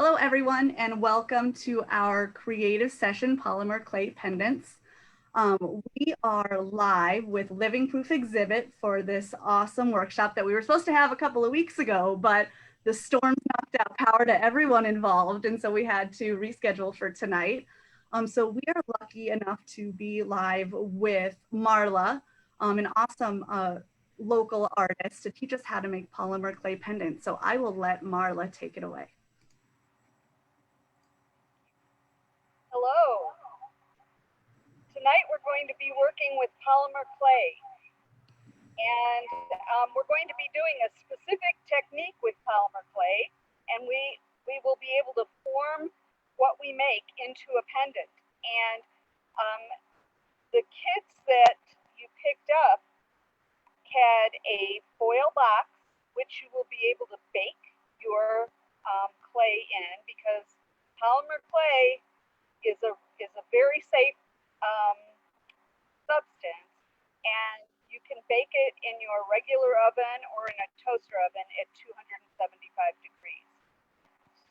Hello, everyone, and welcome to our creative session, Polymer Clay Pendants. We are live with Living Proof Exhibit for this awesome workshop that we were supposed to have a couple of weeks ago, but the storms knocked out power to everyone involved, and so we had to reschedule for tonight. So we are lucky enough to be live with Marla, an awesome local artist, to teach us how to make polymer clay pendants. So I will let Marla take it away. Hello. Tonight we're going to be working with polymer clay, and we're going to be doing a specific technique with polymer clay, and we will be able to form what we make into a pendant. And the kits that you picked up had a foil box, which you will be able to bake your clay in, because polymer clay is a very safe substance, and you can bake it in your regular oven or in a toaster oven at 275 degrees.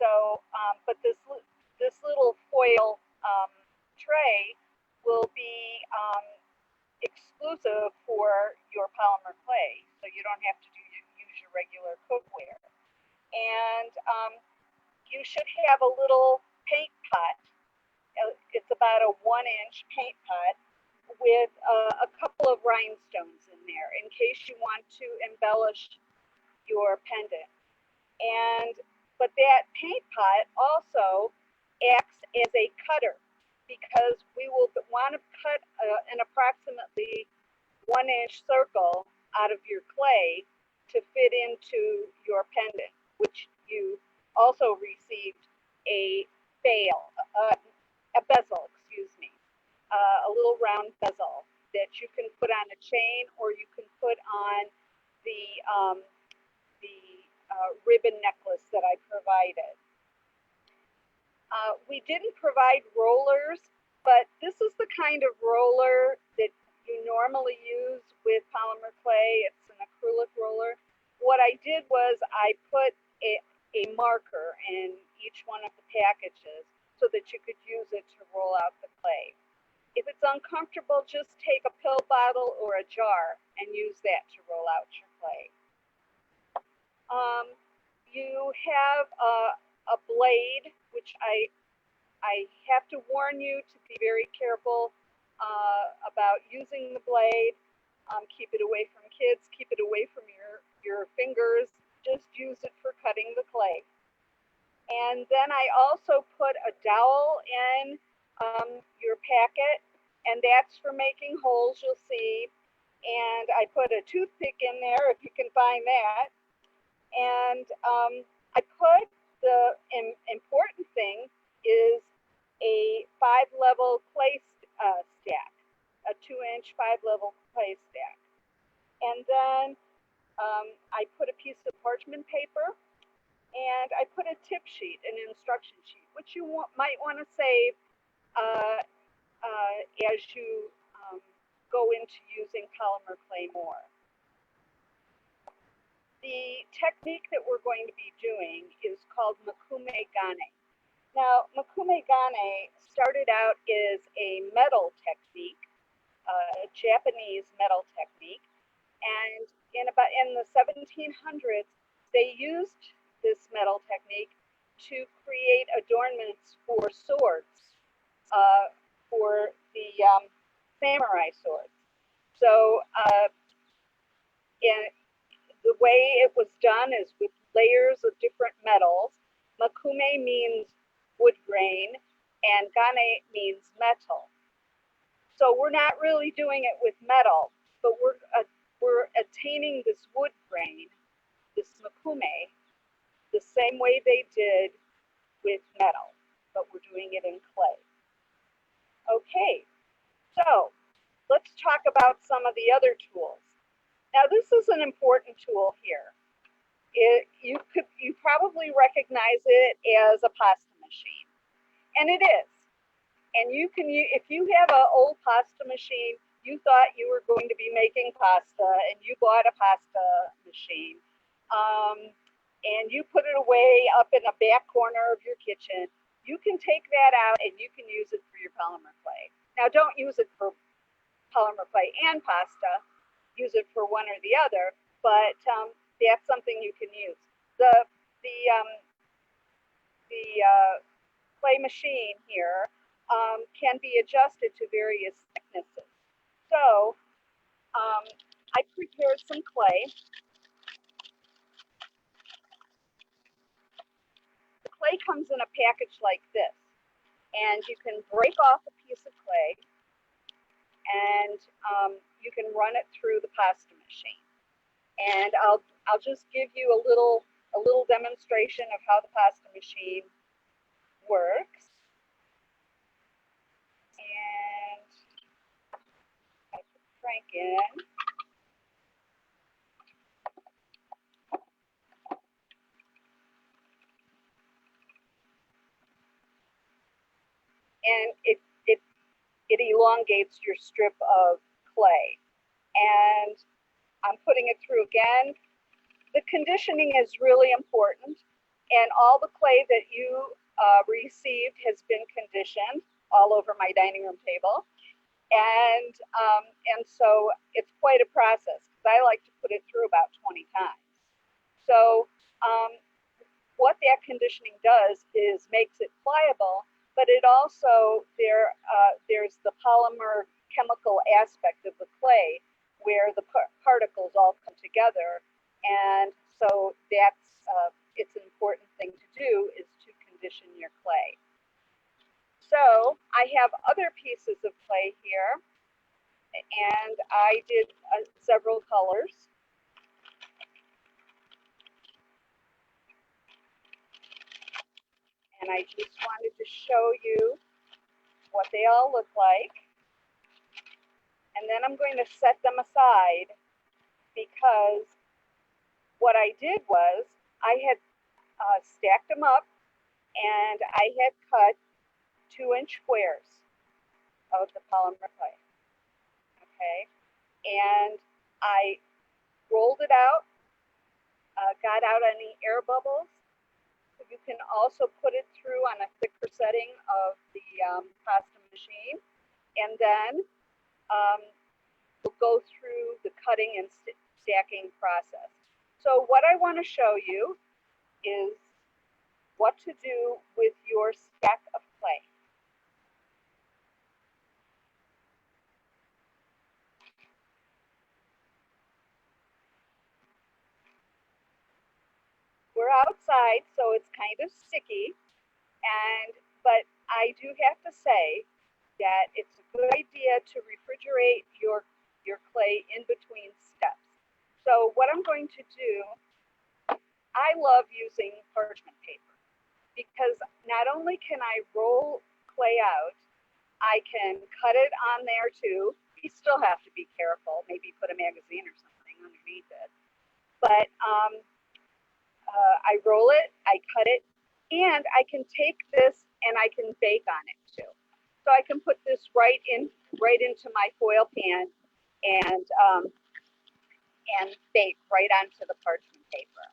So, but this little foil tray will be exclusive for your polymer clay, so you don't have to use your regular cookware. And you should have a little paint pot. It's about a 1-inch paint pot with a couple of rhinestones in there in case you want to embellish your pendant. But that paint pot also acts as a cutter, because we will want to cut an approximately 1-inch circle out of your clay to fit into your pendant, which you also received a bezel, a little round bezel that you can put on a chain, or you can put on the ribbon necklace that I provided. We didn't provide rollers, but this is the kind of roller that you normally use with polymer clay. It's an acrylic roller. What I did was I put a marker in each one of the packages so that you could use it to roll out the clay. If it's uncomfortable, just take a pill bottle or a jar and use that to roll out your clay. You have a blade, which I have to warn you to be very careful about using the blade. Keep it away from kids, keep it away from your fingers. Just use it for cutting the clay. And then I also put a dowel in your packet, and that's for making holes, you'll see. And I put a toothpick in there, if you can find that. And I put the important thing is a 5-level clay stack, a 2-inch 5-level clay stack. And then I put a piece of parchment paper, and I put a tip sheet, an instruction sheet, which you might want to save as you go into using polymer clay more. The technique that we're going to be doing is called makume gane. Now, makume gane started out as a metal technique, a Japanese metal technique, and in the 1700s, they used this metal technique to create adornments for swords, for the samurai swords. So the way it was done is with layers of different metals. Makume means wood grain, and gane means metal. So we're not really doing it with metal, but we're attaining this wood grain, this makume, the same way they did with metal, but we're doing it in clay. Okay, so let's talk about some of the other tools. Now, this is an important tool here. You probably recognize it as a pasta machine, and it is. And you can, if you have an old pasta machine, you thought you were going to be making pasta, and you bought a pasta machine. and you put it away up in a back corner of your kitchen, you can take that out and you can use it for your polymer clay. Now, don't use it for polymer clay and pasta. Use it for one or the other, but that's something you can use. The the um, the clay machine here can be adjusted to various thicknesses. So I prepared some clay. The clay comes in a package like this, and you can break off a piece of clay, and you can run it through the pasta machine. And I'll just give you a little demonstration of how the pasta machine works. And I put Frank in. And it elongates your strip of clay. And I'm putting it through again. The conditioning is really important, and all the clay that you received has been conditioned all over my dining room table. And so it's quite a process because I like to put it through about 20 times. So what that conditioning does is makes it pliable, but it also there's the polymer chemical aspect of the clay where the particles all come together, and so that's it's an important thing to do is to condition your clay. So I have other pieces of clay here, and I did several colors. And I just wanted to show you what they all look like. And then I'm going to set them aside because what I did was I had stacked them up and I had cut 2-inch squares of the polymer clay. Okay, and I rolled it out, got out any air bubbles. You can also put it through on a thicker setting of the pasta machine, and then we'll go through the cutting and stacking process. So what I want to show you is what to do with your stack of clay. We're outside, so it's kind of sticky, but I do have to say that it's a good idea to refrigerate your clay in between steps. So what I'm going to do, I love using parchment paper because not only can I roll clay out, I can cut it on there too. You still have to be careful, maybe put a magazine or something underneath it. But I roll it, I cut it, and I can take this and I can bake on it too. So I can put this right into my foil pan and bake right onto the parchment paper.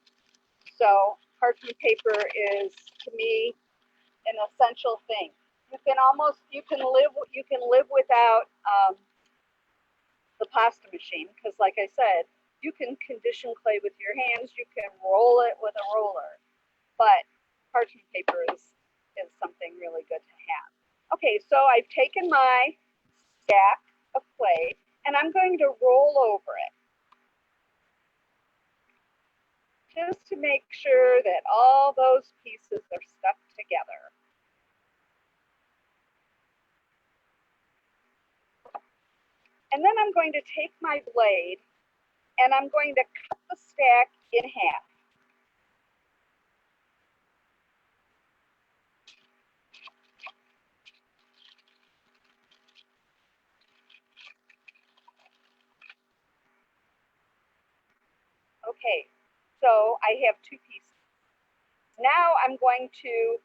So parchment paper is, to me, an essential thing. You can live without the pasta machine because, like I said, you can condition clay with your hands. You can roll it with a roller, but parchment paper is something really good to have. Okay, so I've taken my stack of clay and I'm going to roll over it just to make sure that all those pieces are stuck together. And then I'm going to take my blade and I'm going to cut the stack in half. Okay, so I have 2 pieces. Now I'm going to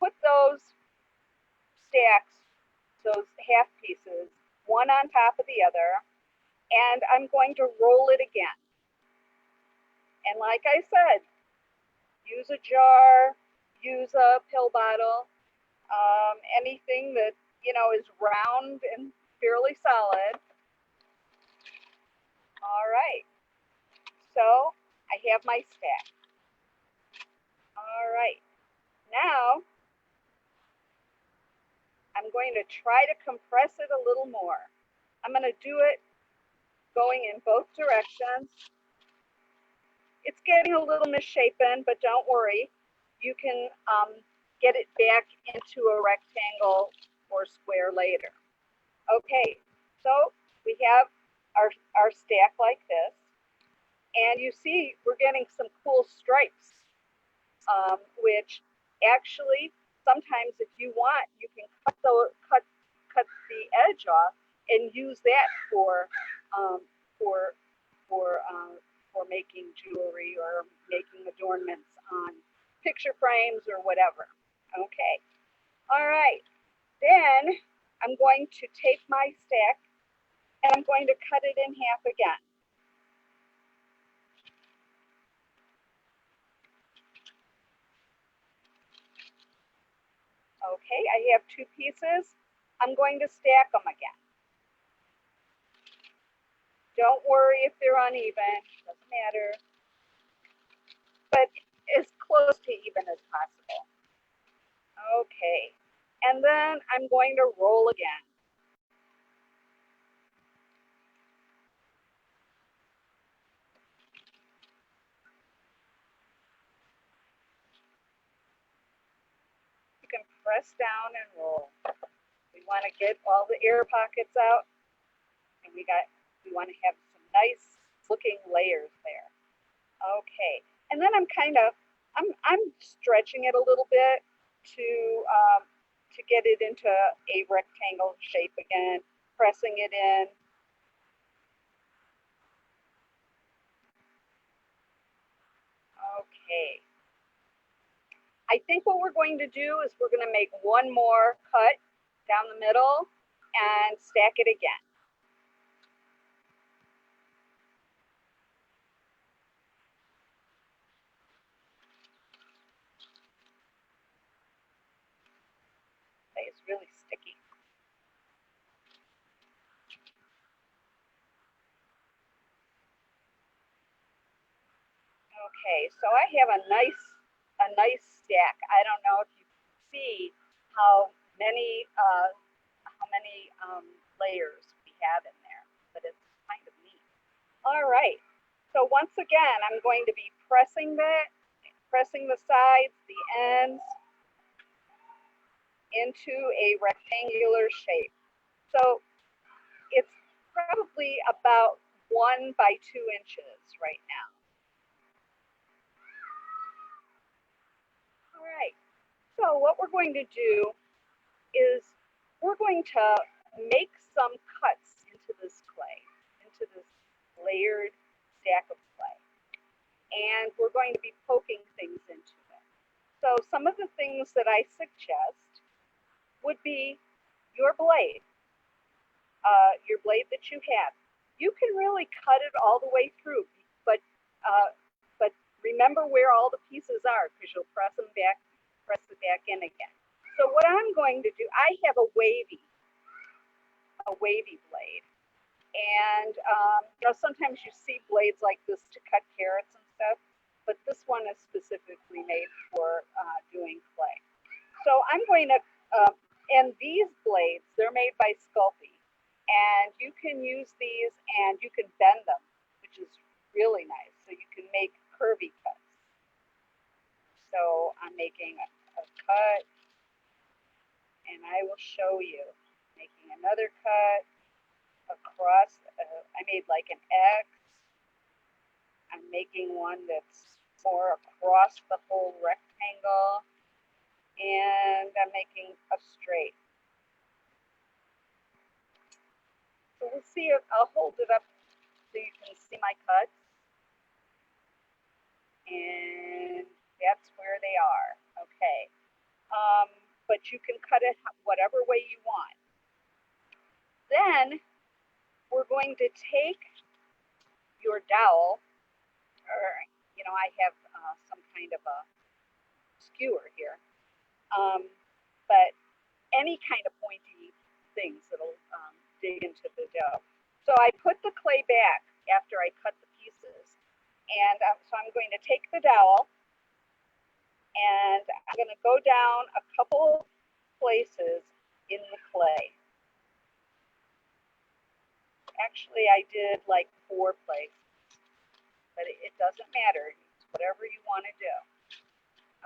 put those stacks, those half pieces, one on top of the other, and I'm going to roll it again. And like I said, use a jar, use a pill bottle, anything that, you know, is round and fairly solid. All right, so I have my stack. All right, now I'm going to try to compress it a little more. I'm going to do it going in both directions. It's getting a little misshapen, but don't worry. You can get it back into a rectangle or square later. Okay, so we have our stack like this. And you see we're getting some cool stripes, which actually sometimes if you want, you can cut the edge off and use that for for for for making jewelry or making adornments on picture frames or whatever. Okay, all right. Then I'm going to take my stack and I'm going to cut it in half again. Okay, I have two pieces. I'm going to stack them again. Don't worry if they're uneven, doesn't matter. But as close to even as possible. Okay, and then I'm going to roll again. You can press down and roll. We want to get all the air pockets out, and we want to have some nice looking layers there. Okay, and then I'm stretching it a little bit to get it into a rectangle shape again, pressing it in. Okay. I think what we're going to do is we're going to make one more cut down the middle and stack it again. It's really sticky. Okay, so I have a nice stack. I don't know if you can see how many layers we have in there, but it's kind of neat. All right. So once again, I'm going to be pressing the sides, the ends into a rectangular shape. So it's probably about 1 by 2 inches right now. All right. So what we're going to do is we're going to make some cuts into this clay, into this layered stack of clay. And we're going to be poking things into it. So some of the things that I suggest would be your blade that you have. You can really cut it all the way through, but remember where all the pieces are because you'll press it back in again. So what I'm going to do, I have a wavy blade, and sometimes you see blades like this to cut carrots and stuff, but this one is specifically made for doing clay. So I'm going to, and these blades, they're made by Sculpey, and you can use these and you can bend them, which is really nice. So you can make curvy cuts. So I'm making a cut, and I will show you making another cut across. I made like an X. I'm making one that's more across the whole rectangle, and I'm making a straight. So we'll see if I'll hold it up so you can see my cuts. And that's where they are. Okay. But you can cut it whatever way you want. Then we're going to take your dowel, or know, I have some kind of a skewer here, but any kind of pointy things that'll dig into the dough. So I put the clay back after I cut the pieces, and so I'm going to take the dowel, and I'm going to go down a couple places in the clay. Actually, I did like 4 places, but it doesn't matter. It's whatever you want to do.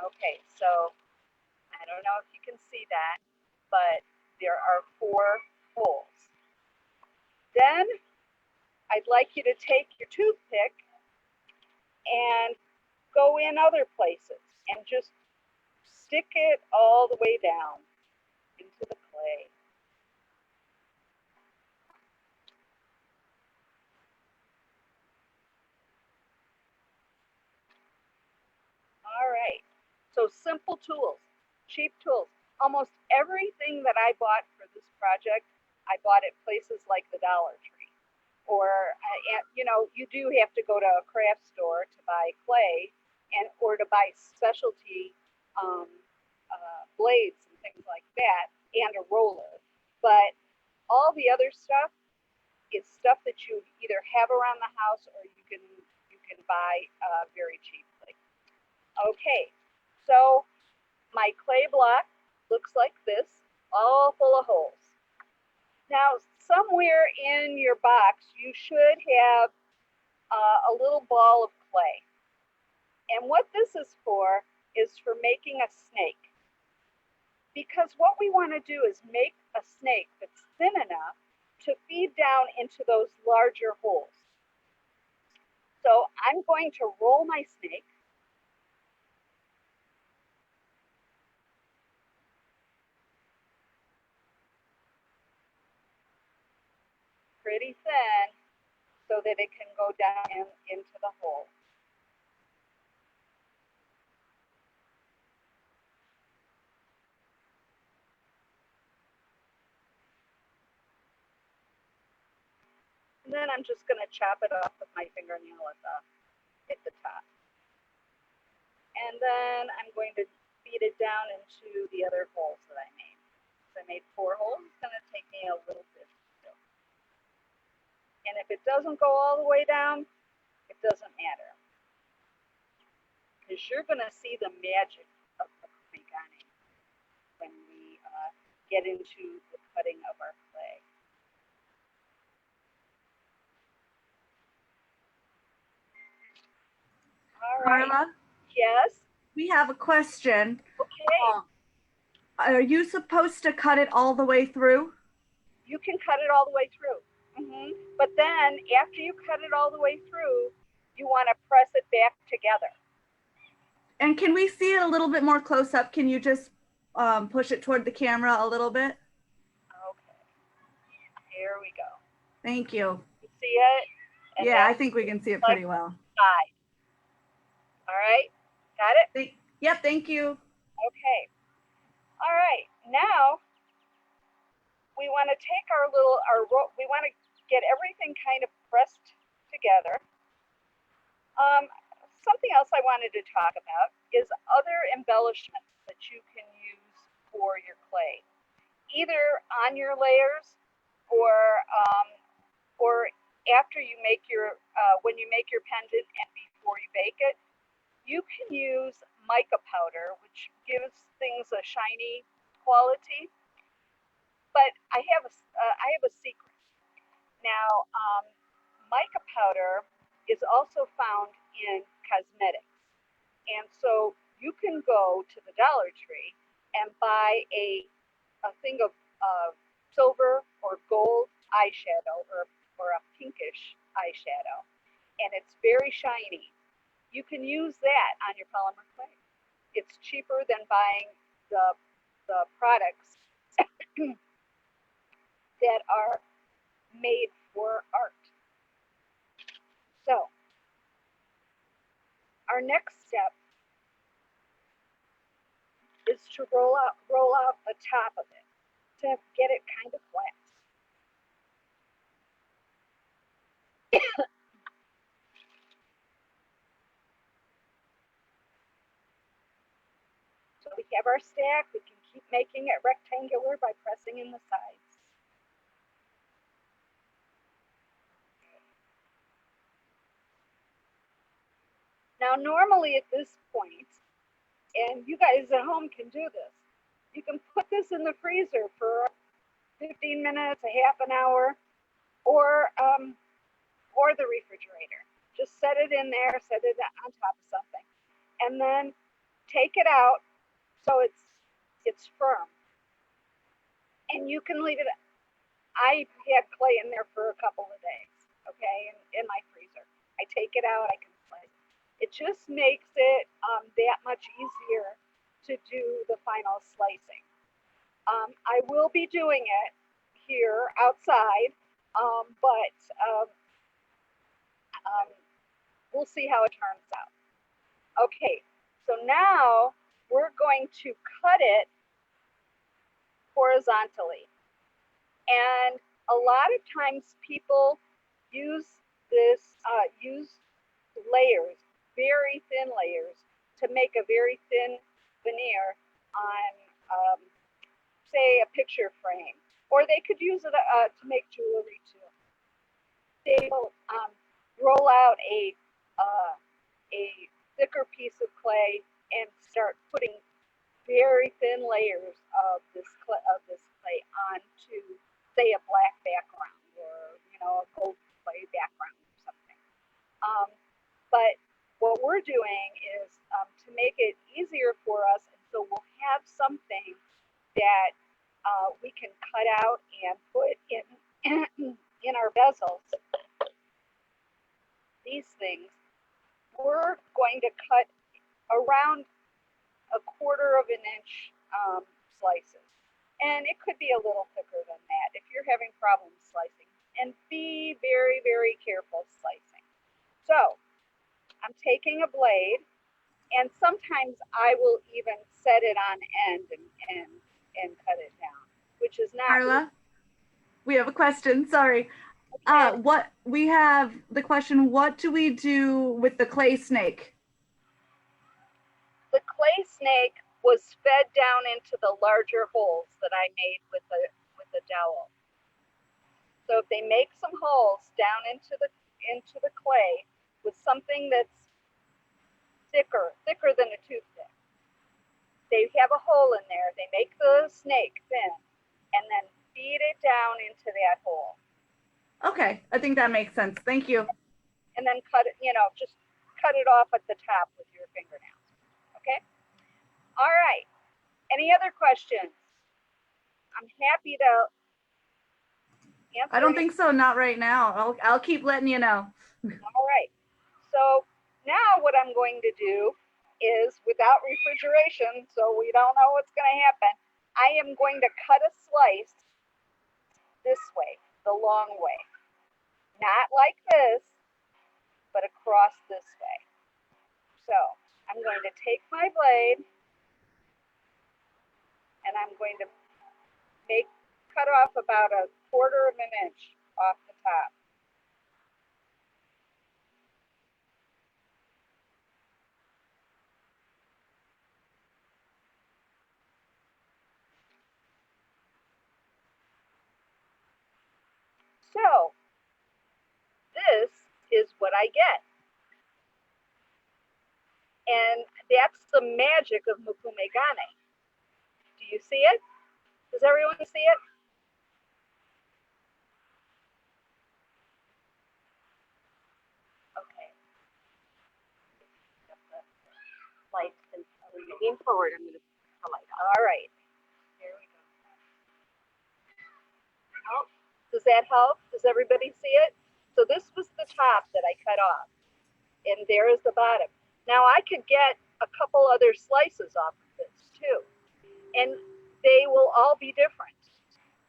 Okay, so I don't know if you can see that, but there are 4 holes. Then I'd like you to take your toothpick and go in other places and just stick it all the way down into the clay. All right, so simple tools, cheap tools. Almost everything that I bought for this project, I bought at places like the Dollar Tree. Or, you know, you do have to go to a craft store to buy clay or to buy specialty blades and things like that, and a roller. But all the other stuff is stuff that you either have around the house or you can buy very cheaply. Okay, so my clay block looks like this, all full of holes. Now, somewhere in your box, you should have a little ball of clay. And what this is for making a snake. Because what we want to do is make a snake that's thin enough to feed down into those larger holes. So I'm going to roll my snake. Pretty thin so that it can go down into the hole. And then I'm just going to chop it off with my fingernail at the top. And then I'm going to feed it down into the other holes that I made. So I made 4 holes. It's going to take me a little bit still. And if it doesn't go all the way down, it doesn't matter. Because you're going to see the magic of the origami when we get into the cutting of our clay. All right. Carla, Yes? we have a question. Okay. Are you supposed to cut it all the way through? You can cut it all the way through. But then after you cut it all the way through, you want to press it back together. And can we see it a little bit more close up? Can you just push it toward the camera a little bit? Okay. Here we go. Thank you. You see it? And yeah, I think we can see it pretty well. Side. All right. Got it? Yep, thank you. Okay. All right. Now we want to take we want to get everything kind of pressed together. Something else I wanted to talk about is other embellishments that you can use for your clay, either on your layers or after you make when you make your pendant and before you bake it. You can use mica powder, which gives things a shiny quality. But I have a secret. Now, mica powder is also found in cosmetics. And so you can go to the Dollar Tree and buy a thing of silver or gold eyeshadow or a pinkish eyeshadow. And it's very shiny. You can use that on your polymer clay. It's cheaper than buying the products that are made for art. So our next step is to roll out the top of it to get it kind of flat. have our stack. We can keep making it rectangular by pressing in the sides. Now, normally at this point, and you guys at home can do this, you can put this in the freezer for 15 minutes, a half an hour, or the refrigerator. Just set it in there, set it on top of something, and then take it out so it's firm. And you can leave it. I had clay in there for a couple of days, okay, in my freezer. I take it out, I can slice. It just makes it that much easier to do the final slicing. I will be doing it here outside, but we'll see how it turns out. Okay, so now we're going to cut it horizontally. And a lot of times people use layers, very thin layers, to make a very thin veneer on, say, a picture frame. Or they could use it to make jewelry too. They will roll out a thicker piece of clay and start putting very thin layers of this clay onto, say, a black background or a gold clay background or something. But what we're doing is to make it easier for us, and so we'll have something that we can cut out and put in in our bezels. These things, we're going to cut around 1/4 inch slices. And it could be a little thicker than that if you're having problems slicing. And be very, very careful slicing. So I'm taking a blade, and sometimes I will even set it on end and cut it down, which is not. Carla, we have a question. Sorry. Okay. What we have the question, what do we do with the clay snake? The clay snake was fed down into the larger holes that I made with the dowel. So if they make some holes down into the clay with something that's thicker than a toothpick, they have a hole in there. They make the snake thin, and then feed it down into that hole. Okay, I think that makes sense. Thank you. And then cut it, just cut it off at the top with your fingernails. Okay? All right. Any other questions? I'm happy to answer. I don't think so. Not right now. I'll keep letting you know. All right. So now what I'm going to do is, without refrigeration, so we don't know what's going to happen, I am going to cut a slice this way, the long way. Not like this, but across this way. So I'm going to take my blade and I'm going to cut off about 1/4 inch off the top. So this is what I get. And that's the magic of mukumegane. Do you see it? Does everyone see it? Okay. Light, and lean forward. I'm going to put the light on. All right. Here we go. Oh, does that help? Does everybody see it? So this was the top that I cut off, and there is the bottom. Now I could get a couple other slices off of this too, and they will all be different.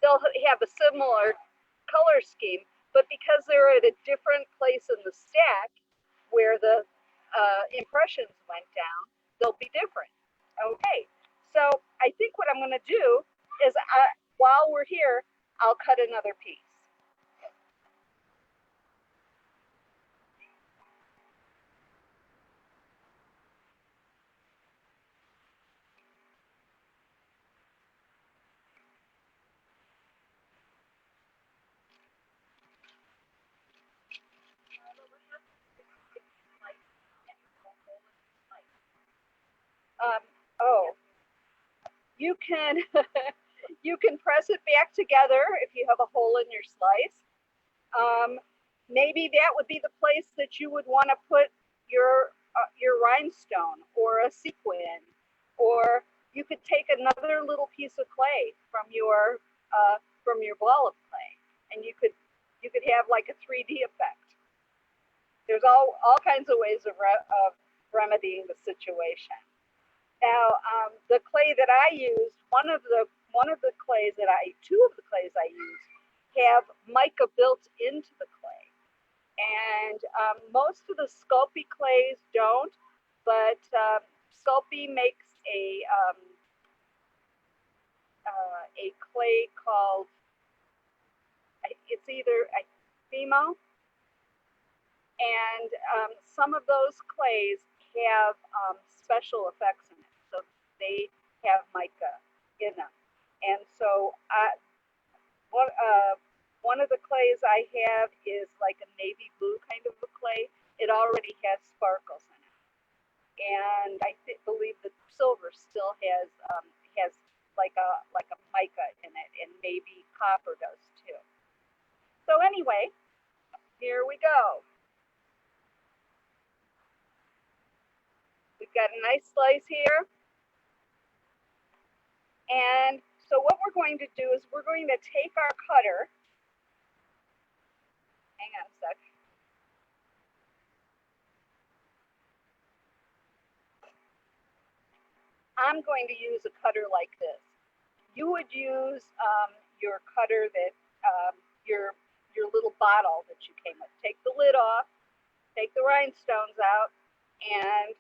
They'll have a similar color scheme, but because they're at a different place in the stack where the impressions went down, they'll be different. Okay, so I think what I'm going to do is, while we're here, I'll cut another piece. Oh, you can you can press it back together if you have a hole in your slice. Maybe that would be the place that you would want to put your rhinestone or a sequin, or you could take another little piece of clay from your ball of clay, and you could have like a 3D effect. There's all kinds of ways of remedying the situation. Now, the clay that I use, two of the clays I use have mica built into the clay, and most of the Sculpey clays don't. But Sculpey makes a clay called it's either a Fimo, and some of those clays have special effects in it, so they have mica in them. And so one of the clays I have is like a navy blue kind of a clay. It already has sparkles in it, and I believe the silver still has like a mica in it, and maybe copper does too. So anyway, here we go. We've got a nice slice here. And so what we're going to do is we're going to take our cutter. Hang on a sec. I'm going to use a cutter like this. You would use your cutter that your little bottle that you came with. Take the lid off, take the rhinestones out, and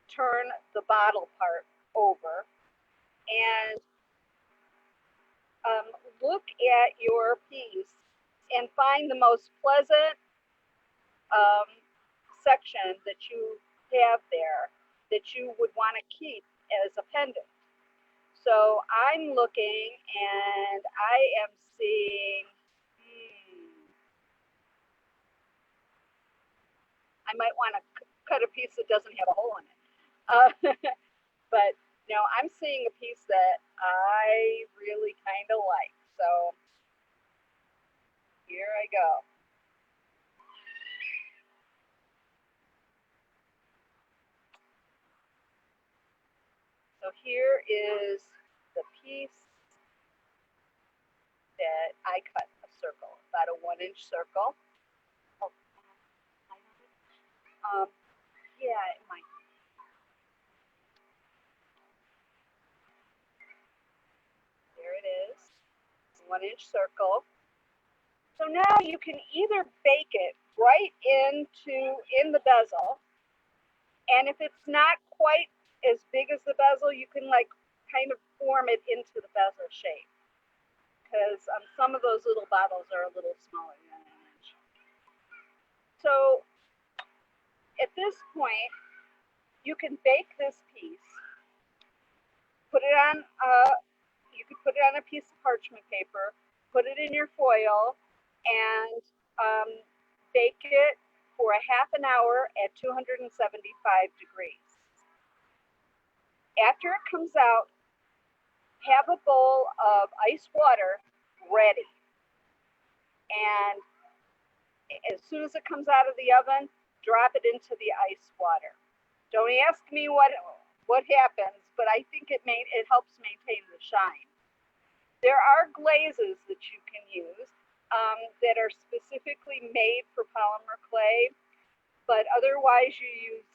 turn the bottle part over, and look at your piece and find the most pleasant section that you have there that you would want to keep as a pendant. So I'm looking and I am seeing, I might want to cut a piece that doesn't have a hole in it. But no, I'm seeing a piece that I really kind of like. So here I go. So here is the piece that I cut a circle, about a 1-inch circle. Oh, yeah, it might. There it is, 1-inch circle. So now you can either bake it right in the bezel, and if it's not quite as big as the bezel, you can like kind of form it into the bezel shape, because some of those little bottles are a little smaller than 1 inch. So at this point, you can bake this piece, put it on, you could put it on a piece of parchment paper, put it in your foil, and bake it for a half an hour at 275 degrees. After it comes out, have a bowl of ice water ready. And as soon as it comes out of the oven, drop it into the ice water. Don't ask me what happens, but I think it helps maintain the shine. There are glazes that you can use that are specifically made for polymer clay, but otherwise you use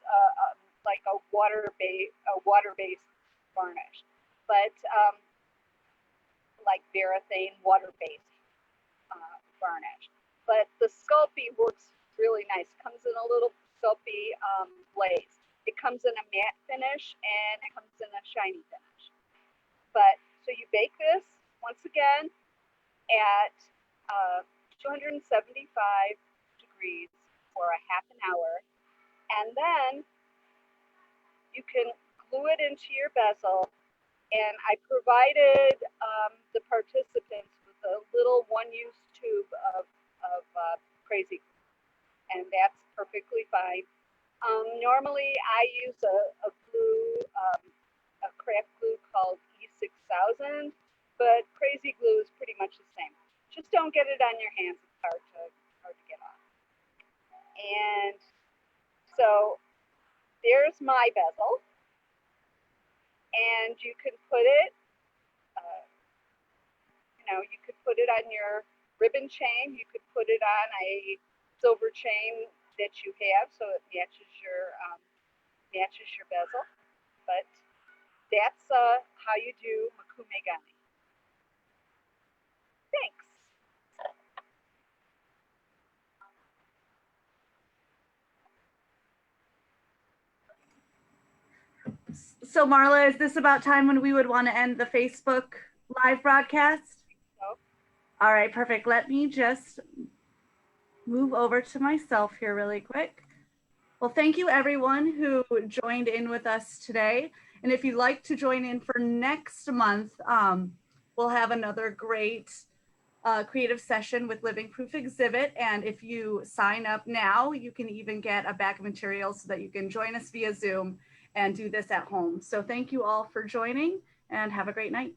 like a water-based varnish, but like Varathane water-based varnish. But the Sculpey works really nice. Comes in a little Sculpey glaze. It comes in a matte finish and it comes in a shiny finish. But so you bake this once again at 275 degrees for a half an hour, and then you can glue it into your bezel. And I provided the participants with a little one-use tube of crazy glue, and that's perfectly fine. Normally I use a glue 6,000, but crazy glue is pretty much the same. Just don't get it on your hands. It's hard to get off. And so there's my bezel. And you can put it, you could put it on your ribbon chain. You could put it on a silver chain that you have, so it matches your bezel. But that's how you do makume gani. Thanks. So Marla, is this about time when we would want to end the Facebook live broadcast? So, all right, perfect. Let me just move over to myself here really quick. Well, thank you everyone who joined in with us today. And if you'd like to join in for next month, we'll have another great creative session with Living Proof Exhibit. And if you sign up now, you can even get a bag of materials so that you can join us via Zoom and do this at home. So thank you all for joining and have a great night.